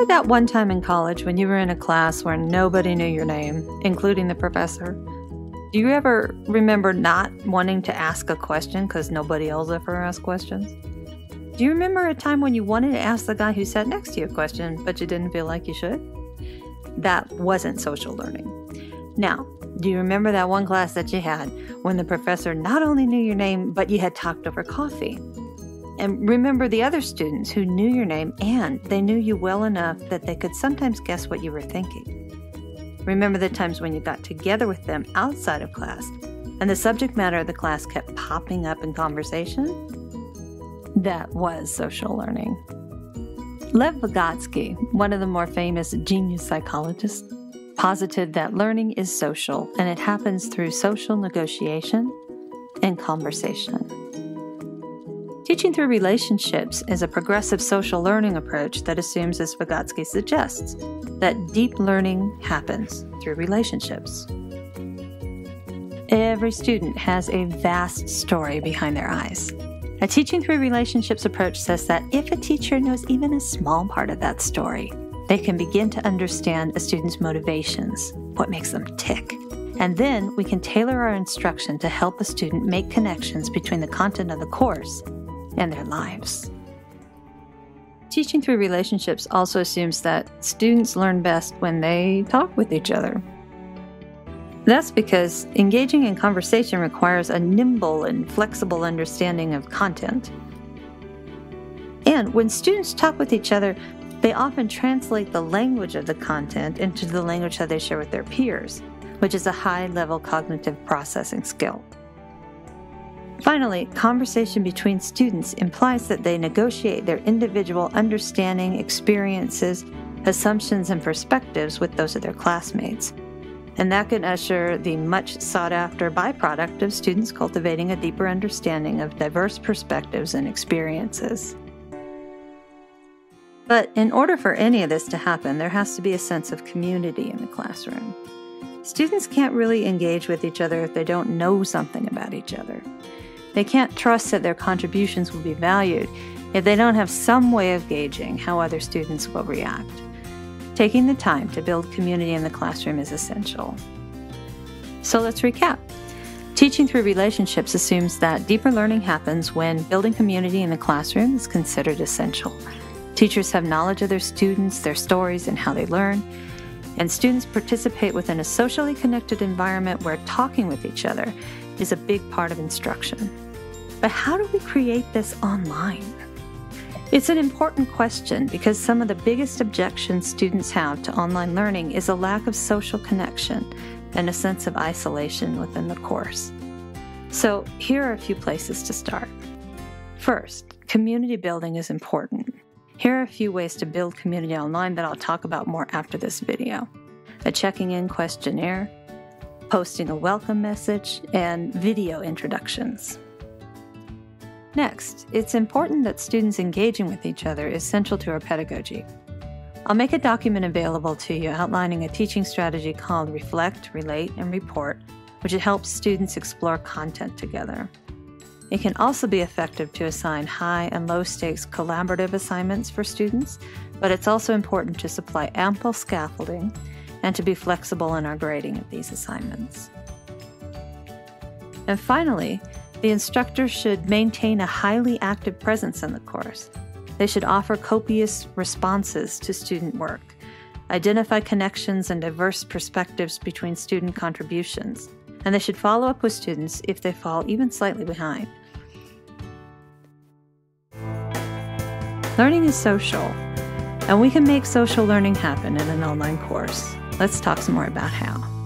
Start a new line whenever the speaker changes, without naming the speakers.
that one time in college when you were in a class where nobody knew your name, including the professor? Do you ever remember not wanting to ask a question because nobody else ever asked questions? Do you remember a time when you wanted to ask the guy who sat next to you a question, but you didn't feel like you should? That wasn't social learning. Now, do you remember that one class that you had when the professor not only knew your name, but you had talked over coffee? And remember the other students who knew your name and they knew you well enough that they could sometimes guess what you were thinking. Remember the times when you got together with them outside of class and the subject matter of the class kept popping up in conversation? That was social learning. Lev Vygotsky, one of the more famous genius psychologists, posited that learning is social and it happens through social negotiation and conversation. Teaching through relationships is a progressive social learning approach that assumes, as Vygotsky suggests, that deep learning happens through relationships. Every student has a vast story behind their eyes. A teaching through relationships approach says that if a teacher knows even a small part of that story, they can begin to understand a student's motivations, what makes them tick. And then we can tailor our instruction to help a student make connections between the content of the course and their lives. Teaching through relationships also assumes that students learn best when they talk with each other. That's because engaging in conversation requires a nimble and flexible understanding of content. And when students talk with each other, they often translate the language of the content into the language that they share with their peers, which is a high-level cognitive processing skill. Finally, conversation between students implies that they negotiate their individual understanding, experiences, assumptions, and perspectives with those of their classmates. And that can usher the much sought-after byproduct of students cultivating a deeper understanding of diverse perspectives and experiences. But in order for any of this to happen, there has to be a sense of community in the classroom. Students can't really engage with each other if they don't know something about each other. They can't trust that their contributions will be valued if they don't have some way of gauging how other students will react. Taking the time to build community in the classroom is essential. So let's recap. Teaching through relationships assumes that deeper learning happens when building community in the classroom is considered essential. Teachers have knowledge of their students, their stories, and how they learn, and students participate within a socially connected environment where talking with each other is a big part of instruction. But how do we create this online? It's an important question because some of the biggest objections students have to online learning is a lack of social connection and a sense of isolation within the course. So here are a few places to start. First, community building is important. Here are a few ways to build community online that I'll talk about more after this video. A checking-in questionnaire, posting a welcome message, and video introductions. Next, it's important that students engaging with each other is central to our pedagogy. I'll make a document available to you outlining a teaching strategy called Reflect, Relate, and Report, which helps students explore content together. It can also be effective to assign high and low stakes collaborative assignments for students, but it's also important to supply ample scaffolding and to be flexible in our grading of these assignments. And finally, the instructor should maintain a highly active presence in the course. They should offer copious responses to student work, identify connections and diverse perspectives between student contributions, and they should follow up with students if they fall even slightly behind. Learning is social, and we can make social learning happen in an online course. Let's talk some more about how.